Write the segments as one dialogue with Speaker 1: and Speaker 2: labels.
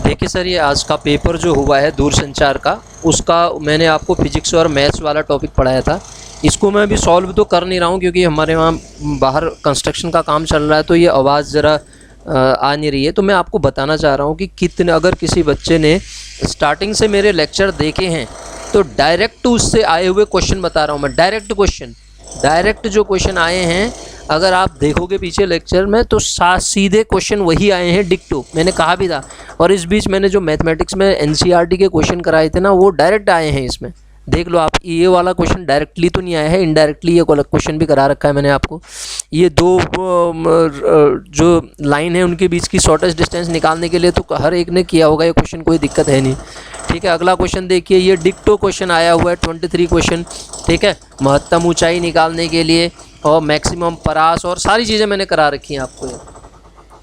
Speaker 1: देखिए सर, ये आज का पेपर जो हुआ है दूरसंचार का, उसका मैंने आपको फिजिक्स और मैथ्स वाला टॉपिक पढ़ाया था। इसको मैं अभी सॉल्व तो कर नहीं रहा हूँ क्योंकि हमारे वहाँ बाहर कंस्ट्रक्शन का काम चल रहा है, तो ये आवाज़ ज़रा आ नहीं रही है। तो मैं आपको बताना चाह रहा हूँ कि कितने, अगर किसी बच्चे ने स्टार्टिंग से मेरे लेक्चर देखे हैं तो डायरेक्ट उससे आए हुए क्वेश्चन बता रहा हूँ मैं, डायरेक्ट जो क्वेश्चन आए हैं, अगर आप देखोगे पीछे लेक्चर में तो सीधे क्वेश्चन वही आए हैं, डिक्टो। मैंने कहा भी था। और इस बीच मैंने जो मैथमेटिक्स में एनसीईआरटी के क्वेश्चन कराए थे ना, वो डायरेक्ट आए हैं इसमें। देख लो आप, ये वाला क्वेश्चन डायरेक्टली तो नहीं आया है, इनडायरेक्टली ये क्वेश्चन भी करा रखा है मैंने आपको। ये दो जो लाइन है उनके बीच की शॉर्टेस्ट डिस्टेंस निकालने के लिए तो हर एक ने किया होगा ये क्वेश्चन, कोई दिक्कत है नहीं। ठीक है, अगला क्वेश्चन देखिए, ये डिक्टो क्वेश्चन आया हुआ है 23 क्वेश्चन। ठीक है, महत्तम ऊंचाई निकालने के लिए और मैक्सिमम परास और सारी चीज़ें मैंने करा रखी हैं आपको।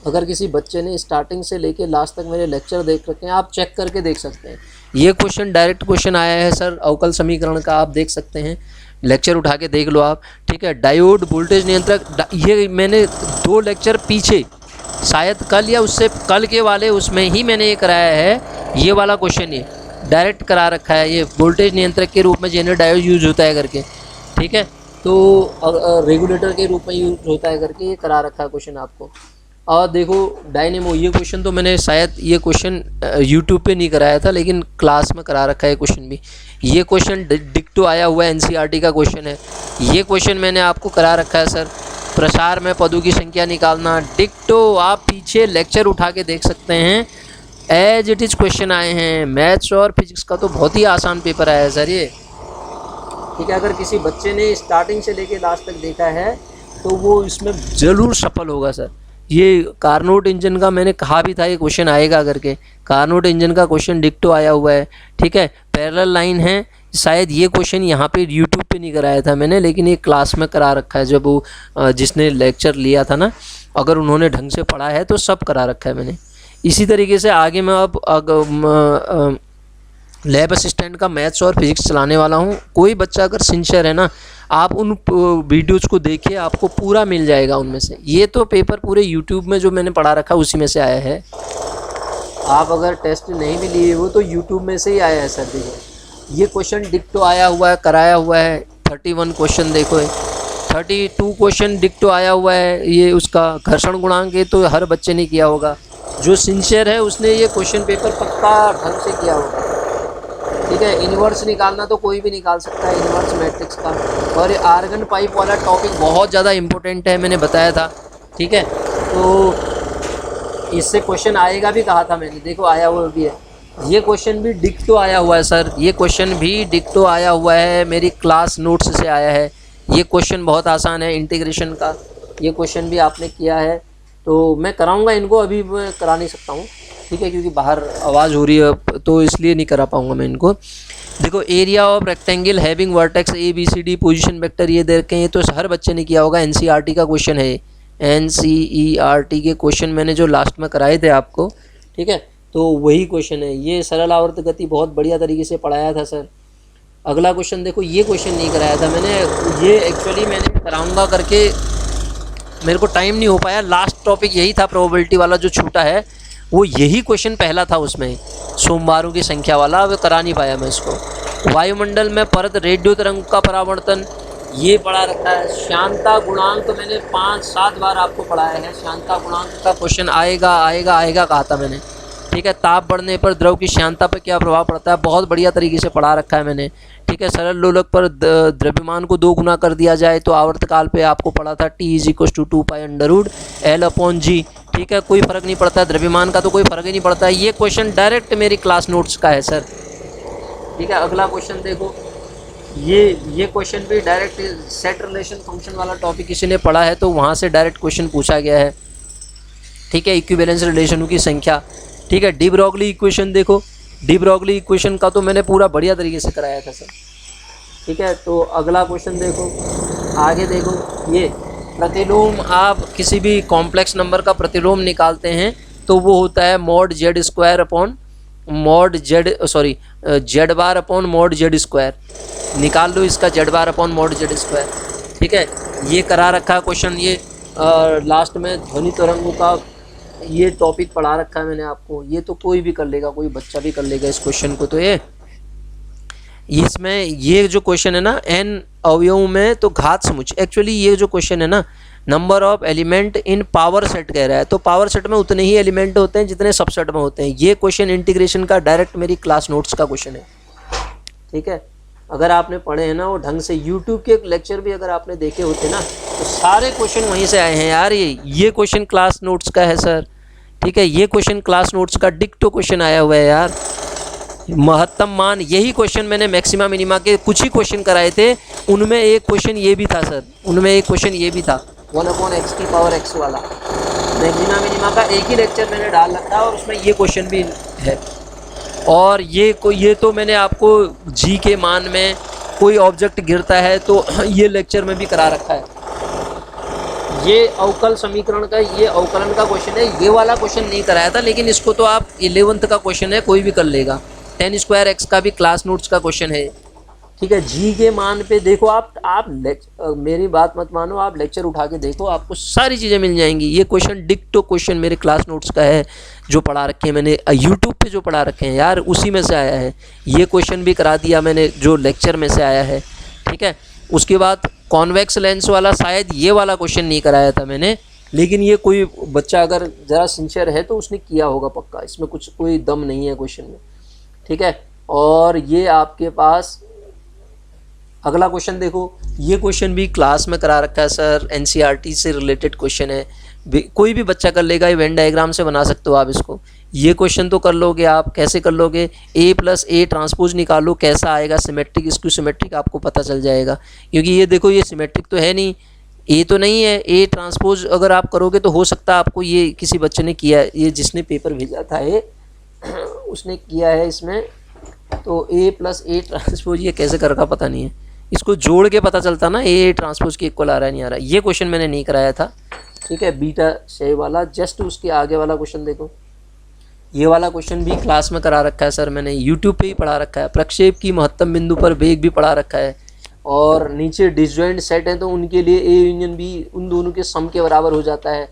Speaker 1: अगर किसी बच्चे ने स्टार्टिंग से लेके लास्ट तक मेरे लेक्चर देख रखे हैं, आप चेक करके देख सकते हैं। ये क्वेश्चन डायरेक्ट क्वेश्चन आया है सर अवकल समीकरण का, आप देख सकते हैं, लेक्चर उठा के देख लो आप। ठीक है, डायोड वोल्टेज नियंत्रक, ये मैंने 2 लेक्चर पीछे, शायद कल या उससे कल के वाले, उसमें ही मैंने ये कराया है। ये वाला क्वेश्चन ये डायरेक्ट करा रखा है, ये वोल्टेज नियंत्रक के रूप में जेनर डायोड यूज होता है करके। ठीक है, तो रेगुलेटर के रूप में यूज होता है करके ये करा रखा है क्वेश्चन आपको। और देखो डायनेमो, ये क्वेश्चन तो मैंने शायद ये क्वेश्चन यूट्यूब पे नहीं कराया था, लेकिन क्लास में करा रखा है ये क्वेश्चन भी। ये क्वेश्चन डिक्टो आया हुआ है, एनसीईआरटी का क्वेश्चन है। ये क्वेश्चन मैंने आपको करा रखा है सर, प्रसार में पदों की संख्या निकालना, डिक्टो। आप पीछे लेक्चर उठा के देख सकते हैं, एज इट इज़ क्वेश्चन आए हैं। मैथ्स और फिजिक्स का तो बहुत ही आसान पेपर आया है सर ये। ठीक है, अगर किसी बच्चे ने स्टार्टिंग से लेके लास्ट तक देखा है तो वो इसमें ज़रूर सफल होगा सर। ये कार्नोट इंजन का मैंने कहा भी था ये क्वेश्चन आएगा करके, कार्नोट इंजन का क्वेश्चन डिक्टो आया हुआ है। ठीक है, पैरेलल लाइन है, शायद ये क्वेश्चन यहाँ पे यूट्यूब पे नहीं कराया था मैंने, लेकिन ये क्लास में करा रखा है। जब वो जिसने लेक्चर लिया था ना, अगर उन्होंने ढंग से पढ़ा है तो सब करा रखा है मैंने। इसी तरीके से आगे मैं अब लैब असिस्टेंट का मैथ्स और फिजिक्स चलाने वाला हूँ। कोई बच्चा अगर सिंसियर है ना, आप उन वीडियोज़ को देखिए, आपको पूरा मिल जाएगा उनमें से। ये तो पेपर पूरे यूट्यूब में जो मैंने पढ़ा रखा उसी में से आया है। आप अगर टेस्ट नहीं भी लिए वो तो यूट्यूब में से ही आया है सर। देखो ये क्वेश्चन डिक्टो आया हुआ है, कराया हुआ है। 31 क्वेश्चन देखो, 32 क्वेश्चन डिक्टो आया हुआ है। ये उसका घर्षण गुणांक है तो हर बच्चे ने किया होगा, जो सिंसियर है उसने ये क्वेश्चन पेपर पक्का ढंग से किया होगा। ठीक है, इन्वर्स निकालना तो कोई भी निकाल सकता है, इन्वर्स मैट्रिक्स का। और ये आर्गन पाइप वाला टॉपिक बहुत ज़्यादा इम्पोर्टेंट है, मैंने बताया था। ठीक है, तो इससे क्वेश्चन आएगा भी, कहा था मैंने, देखो आया हुआ भी है। ये क्वेश्चन भी डिक्टो आया हुआ है सर, ये क्वेश्चन भी डिक्टो आया हुआ है, मेरी क्लास नोट्स से आया है। ये क्वेश्चन बहुत आसान है, इंटीग्रेशन का। ये क्वेश्चन भी आपने किया है, तो मैं कराऊँगा इनको, अभी मैं करा नहीं सकता हूँ। ठीक है, क्योंकि बाहर आवाज़ हो रही है तो इसलिए नहीं करा पाऊँगा मैं इनको। देखो area of rectangle having vertex ABCD position vector, ये दे रखे हैं, तो हर बच्चे ने किया होगा। एनसीईआरटी का क्वेश्चन है, एनसीईआरटी के क्वेश्चन मैंने जो लास्ट में कराए थे आपको। ठीक है, तो वही क्वेश्चन है। ये सरल आवर्त गति बहुत बढ़िया तरीके से पढ़ाया था सर। अगला क्वेश्चन देखो, ये क्वेश्चन नहीं कराया था मैंने, ये एक्चुअली मैंने कराऊँगा करके मेरे को टाइम नहीं हो पाया। लास्ट टॉपिक यही था, प्रोबेबिलिटी वाला जो छूटा है, वो यही क्वेश्चन पहला था उसमें, सोमवारों की संख्या वाला, वो करा नहीं पाया मैं इसको। वायुमंडल में परत रेडियो तरंग का परावर्तन, ये पढ़ा रखा है। शांता गुणांक तो मैंने 5-7 बार आपको पढ़ाया है। शांता गुणांक का क्वेश्चन आएगा कहा था मैंने। ठीक है, ताप बढ़ने पर द्रव की श्यानता पर क्या प्रभाव पड़ता है, बहुत बढ़िया तरीके से पढ़ा रखा है मैंने। ठीक है, सरल लोलक पर द्रव्यमान को 2 गुना कर दिया जाए तो आवर्तकाल पे आपको पढ़ा था T = 2π√L/G। ठीक है, कोई फ़र्क नहीं पड़ता है, द्रव्यमान का तो कोई फ़र्क ही नहीं पड़ता है। ये क्वेश्चन डायरेक्ट मेरी क्लास नोट्स का है सर। ठीक है, अगला क्वेश्चन देखो, ये क्वेश्चन भी डायरेक्ट सेट रिलेशन फंक्शन वाला टॉपिक किसी ने पढ़ा है तो वहाँ से डायरेक्ट क्वेश्चन पूछा गया है। ठीक है, इक्विवेलेंस रिलेशनों की संख्या। ठीक है, डी ब्रॉगली इक्वेशन देखो, डी ब्रॉगली इक्वेशन का तो मैंने पूरा बढ़िया तरीके से कराया था सर। ठीक है, तो अगला क्वेश्चन देखो, आगे देखो, ये प्रतिलोम, आप किसी भी कॉम्प्लेक्स नंबर का प्रतिलोम निकालते हैं तो वो होता है mod z² upon mod z² निकाल लो इसका, z अपॉन mod z²। ठीक है, ये करा रखा क्वेश्चन। ये लास्ट में ध्वनि तरंगों का ये टॉपिक पढ़ा रखा है मैंने आपको, ये तो कोई भी कर लेगा, कोई बच्चा भी कर लेगा इस क्वेश्चन को। तो ये इसमें ये जो क्वेश्चन है ना n अवयवों में तो घात समुच्चय, एक्चुअली ये जो क्वेश्चन है ना number of element in power set कह रहा है, तो पावर सेट में उतने ही एलिमेंट होते हैं जितने सबसेट में होते हैं। ये क्वेश्चन इंटीग्रेशन का डायरेक्ट मेरी क्लास नोट्स का क्वेश्चन है, ठीक है। अगर आपने पढ़े हैं ना वो ढंग से, यूट्यूब के लेक्चर भी अगर आपने देखे होते ना तो सारे क्वेश्चन वहीं से आए हैं यार। ये क्वेश्चन क्लास नोट्स का है सर, ठीक है। ये क्वेश्चन क्लास नोट्स का डिक्टो क्वेश्चन आया हुआ है यार। महत्तम मान, यही क्वेश्चन मैंने मैक्सिमा मिनिमा के कुछ ही क्वेश्चन कराए थे, उनमें एक क्वेश्चन ये भी था सर, उनमें एक क्वेश्चन ये भी था 1/x की पावर x वाला। मैक्सिमा मिनिमा का एक ही लेक्चर मैंने डाल रखा है और उसमें ये क्वेश्चन भी है। और ये तो मैंने आपको जी के मान में कोई ऑब्जेक्ट गिरता है तो ये लेक्चर में भी करा रखा है। ये अवकल समीकरण का, ये अवकलन का क्वेश्चन है, ये वाला क्वेश्चन नहीं कराया था, लेकिन इसको तो आप 11th का क्वेश्चन है, कोई भी कर लेगा। 10 स्क्वायर एक्स का भी क्लास नोट्स का क्वेश्चन है, ठीक है। जी के मान पे देखो आप मेरी बात मत मानो, आप लेक्चर उठा के देखो, आपको सारी चीज़ें मिल जाएंगी। ये क्वेश्चन डिक्टो क्वेश्चन मेरे क्लास नोट्स का है, जो पढ़ा रखे हैं मैंने यूट्यूब पे, जो पढ़ा रखे हैं यार उसी में से आया है। ये क्वेश्चन भी करा दिया मैंने जो लेक्चर में से आया है, ठीक है। उसके बाद कॉन्वेक्स लेंस वाला शायद ये वाला क्वेश्चन नहीं कराया था मैंने, लेकिन ये कोई बच्चा अगर ज़रा सिंसियर है तो उसने किया होगा पक्का, इसमें कुछ कोई दम नहीं है क्वेश्चन में, ठीक है। और ये आपके पास अगला क्वेश्चन देखो, ये क्वेश्चन भी क्लास में करा रखा है सर, एनसीईआरटी से रिलेटेड क्वेश्चन है, कोई भी बच्चा कर लेगा। ये वेन डायग्राम से बना सकते हो आप इसको। ये क्वेश्चन तो कर लोगे आप, कैसे कर लोगे, A+A ट्रांसपोज निकालो, कैसा आएगा सिमेट्रिक स्क्यू सिमेट्रिक आपको पता चल जाएगा, क्योंकि ये देखो ये सिमेट्रिक तो है नहीं, A तो नहीं है, A ट्रांसपोज अगर आप करोगे तो हो सकता है आपको, ये किसी बच्चे ने किया है, ये जिसने पेपर भेजा था ये उसने किया है इसमें, तो A+A ट्रांसपोज ये कैसे कर रखा पता नहीं है, इसको जोड़ के पता चलता ना A ट्रांसपोज के इक्वल आ रहा है नहीं आ रहा। ये क्वेश्चन मैंने नहीं कराया था, ठीक है। बीटा से वाला जस्ट उसके आगे वाला क्वेश्चन देखो, ये वाला क्वेश्चन भी क्लास में करा रखा है सर, मैंने यूट्यूब पे ही पढ़ा रखा है। प्रक्षेप की महत्तम बिंदु पर वेग भी पढ़ा रखा है, और नीचे डिसजॉइंट सेट है तो उनके लिए A यूनियन B उन दोनों के सम के बराबर हो जाता है,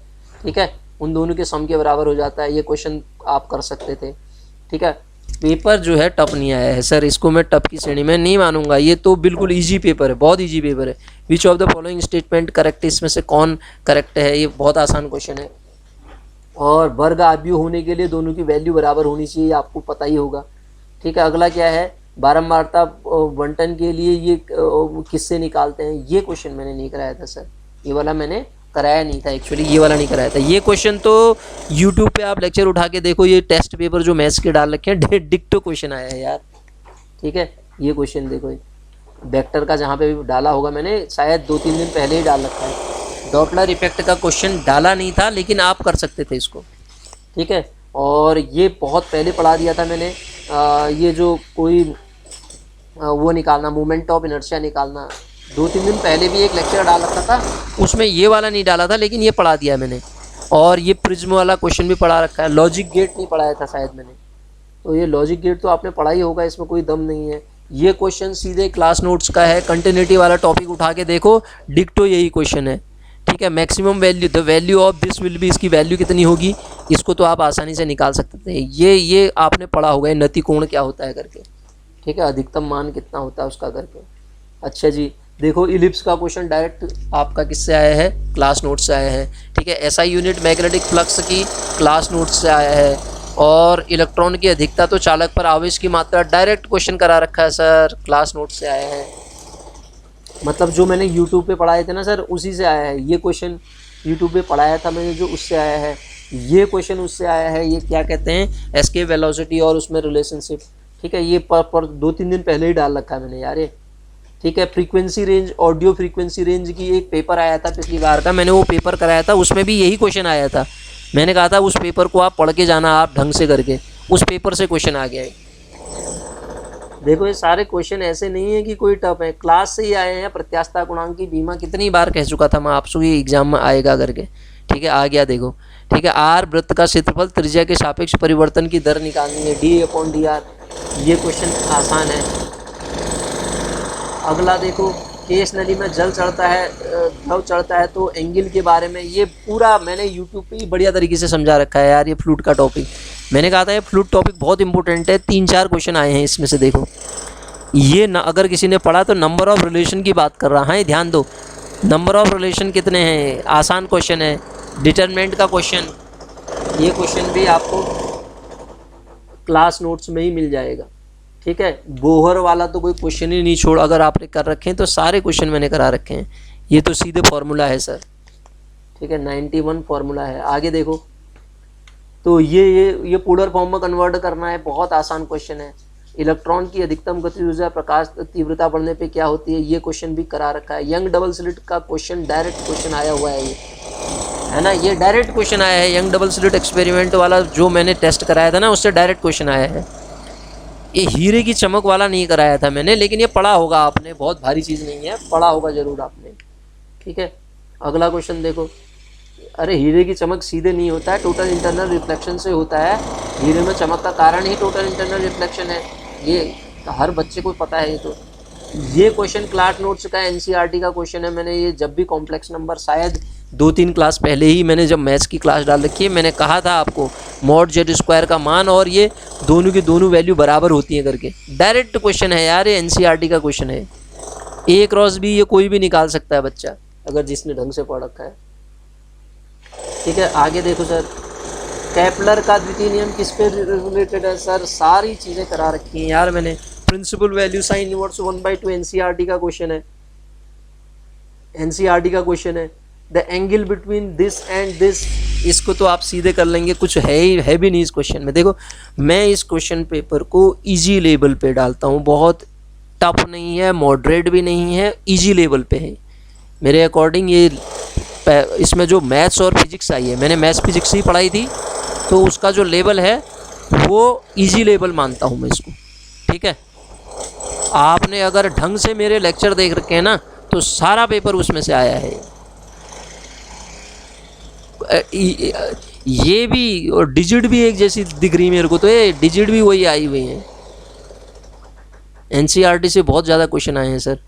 Speaker 1: ठीक है, उन दोनों के सम के बराबर हो जाता है। ये क्वेश्चन आप कर सकते थे, ठीक है। पेपर जो है टफ नहीं आया है सर, इसको मैं टफ की श्रेणी में नहीं मानूंगा, ये तो बिल्कुल ईजी पेपर है, बहुत ईजी पेपर है। Which of the following statement correct, इसमें से कौन करेक्ट है, ये बहुत आसान क्वेश्चन है। और वर्ग आव्यूह होने के लिए दोनों की वैल्यू बराबर होनी चाहिए, आपको पता ही होगा, ठीक है। अगला क्या है, बारंबारता बंटन के लिए ये किससे निकालते हैं, ये क्वेश्चन मैंने नहीं कराया था सर, ये वाला मैंने कराया नहीं था एक्चुअली, ये वाला नहीं कराया था। ये क्वेश्चन तो यूट्यूब पे आप लेक्चर उठा के देखो, ये टेस्ट पेपर जो मैथ्स के डाल रखे हैं डिक्टो क्वेश्चन आया है यार, ठीक है। ये क्वेश्चन देखो, वेक्टर का जहाँ पे भी डाला होगा मैंने, शायद 2-3 दिन पहले ही डाल रखा है। डॉपलर इफेक्ट का क्वेश्चन डाला नहीं था, लेकिन आप कर सकते थे इसको, ठीक है। और ये बहुत पहले पढ़ा दिया था मैंने, ये जो कोई वो निकालना, मोमेंट ऑफ इनर्शिया निकालना, 2-3 दिन पहले भी एक लेक्चर डाल रखा था, उसमें ये वाला नहीं डाला था, लेकिन ये पढ़ा दिया मैंने। और ये प्रिज्म वाला क्वेश्चन भी पढ़ा रखा है। लॉजिक गेट नहीं पढ़ाया था शायद मैंने, तो ये लॉजिक गेट तो आपने पढ़ा ही होगा, इसमें कोई दम नहीं है। ये क्वेश्चन सीधे क्लास नोट्स का है, कंटिन्यूटी वाला टॉपिक उठा के देखो, डिक्टो यही क्वेश्चन है, ठीक है। Maximum value, the value of this will be, इसकी वैल्यू कितनी होगी, इसको तो आप आसानी से निकाल सकते थे। ये आपने पढ़ा होगा, नति कोण क्या होता है करके, ठीक है, अधिकतम मान कितना होता है उसका करके। अच्छा जी, देखो इलिप्स का क्वेश्चन डायरेक्ट आपका किससे आया है, क्लास नोट से आया है, ठीक है। एसआई यूनिट मैग्नेटिक फ्लक्स की क्लास नोट से आया है। और इलेक्ट्रॉन की अधिकता तो चालक पर आवेश की मात्रा, डायरेक्ट क्वेश्चन करा रखा है सर, क्लास नोट से आया है। मतलब जो मैंने यूट्यूब पे पढ़ाए थे ना सर, उसी से आया है। ये क्वेश्चन यूट्यूब पे पढ़ाया था मैंने जो, उससे आया है। ये क्वेश्चन उससे आया है, ये क्या कहते हैं, एस्केप वेलोसिटी और उसमें रिलेशनशिप, ठीक है। ये पर 2-3 दिन पहले ही डाल रखा है मैंने यार ये, ठीक है। Frequency range, audio frequency range की एक पेपर आया था पिछली बार का, मैंने वो पेपर कराया था, उसमें भी यही क्वेश्चन आया था। मैंने कहा था उस पेपर को आप पढ़ के जाना, आप ढंग से करके, उस पेपर से क्वेश्चन आ गया है। देखो ये सारे क्वेश्चन ऐसे नहीं है कि कोई टफ है, क्लास से ही आए हैं। प्रत्यास्थता गुणांक की बीमा कितनी बार कह चुका था मैं आपसे, ये एग्जाम में आएगा करके, ठीक है, आ गया देखो, ठीक है। आर वृत्त का क्षेत्रफल त्रिज्या के सापेक्ष परिवर्तन की दर निकालनी है, D/dr, ये क्वेश्चन आसान है। अगला देखो केश नली में जल चढ़ता है, द्रव चढ़ता है तो एंगल के बारे में ये पूरा मैंने यूट्यूब पे ही बढ़िया तरीके से समझा रखा है यार। ये फ्लूट का टॉपिक मैंने कहा था, ये फ्लूट टॉपिक बहुत इंपॉर्टेंट है। 3-4 क्वेश्चन आए हैं इसमें से, देखो ये न, अगर किसी ने पढ़ा तो नंबर ऑफ रिलेशन की बात कर रहा है, ध्यान दो। नंबर ऑफ रिलेशन कितने हैं, आसान क्वेश्चन है। डिटरमिनेंट का क्वेश्चन, ये क्वेश्चन भी आपको क्लास नोट्स में ही मिल जाएगा, ठीक है। बोहर वाला तो कोई क्वेश्चन ही नहीं छोड़, अगर आपने कर रखे हैं तो सारे क्वेश्चन मैंने करा रखे हैं। ये तो सीधे फॉर्मूला है सर, ठीक है, 91 फार्मूला है। आगे देखो तो ये पोलर फॉर्म में कन्वर्ट करना है, बहुत आसान क्वेश्चन है। इलेक्ट्रॉन की अधिकतम गति ऊर्जा प्रकाश तीव्रता बढ़ने पे क्या होती है, ये क्वेश्चन भी करा रखा है। यंग डबल स्लिट का क्वेश्चन डायरेक्ट क्वेश्चन आया हुआ है, ये है ना, ये डायरेक्ट क्वेश्चन आया है। यंग डबल स्लिट एक्सपेरिमेंट वाला जो मैंने टेस्ट कराया था ना, उससे डायरेक्ट क्वेश्चन आया है। ये हीरे की चमक वाला नहीं कराया था मैंने, लेकिन ये पढ़ा होगा आपने, बहुत भारी चीज़ नहीं है, पढ़ा होगा ज़रूर आपने, ठीक है। अगला क्वेश्चन देखो, अरे हीरे की चमक सीधे नहीं होता है, टोटल इंटरनल रिफ्लेक्शन से होता है। हीरे में चमक का कारण ही टोटल इंटरनल रिफ्लेक्शन है, ये हर बच्चे को पता है। ये क्वेश्चन क्लास नोट्स का एनसीईआरटी का क्वेश्चन है। मैंने ये जब भी कॉम्प्लेक्स नंबर, शायद 2-3 क्लास पहले ही मैंने जब मैथ्स की क्लास डाल रखी है, मैंने कहा था आपको मॉड जेड स्क्वायर का मान और ये दोनों की दोनों वैल्यू बराबर होती है करके। डायरेक्ट क्वेश्चन है यार, ये एनसीईआरटी का क्वेश्चन है। ए क्रॉस बी ये कोई भी निकाल सकता है बच्चा, अगर जिसने ढंग से पढ़ रखा है, ठीक है। आगे देखो सर, केपलर का द्वितीय नियम किस पे रिलेटेड है सर, सारी चीज़ें करा रखी हैं यार मैंने। Principal value sine inverse 1/2 NCERT का क्वेश्चन है, एनसीईआरटी का क्वेश्चन है। The angle between this and this, इसको तो आप सीधे कर लेंगे, कुछ है भी नहीं इस क्वेश्चन में। देखो मैं इस क्वेश्चन पेपर को इजी लेवल पे डालता हूँ, बहुत टफ नहीं है, मॉडरेट भी नहीं है, इजी लेवल पे है मेरे अकॉर्डिंग। ये इसमें जो मैथ्स और फिजिक्स आई है, मैंने मैथ्स फिजिक्स ही पढ़ाई थी, तो उसका जो लेवल है वो इजी लेवल मानता हूँ मैं इसको, ठीक है। आपने अगर ढंग से मेरे लेक्चर देख रखे हैं ना, तो सारा पेपर उसमें से आया है। ये भी और डिजिट भी एक जैसी दिख रही मेरे को, तो ये डिजिट भी वही आई हुई है। एनसीईआरटी से बहुत ज़्यादा क्वेश्चन आए हैं सर।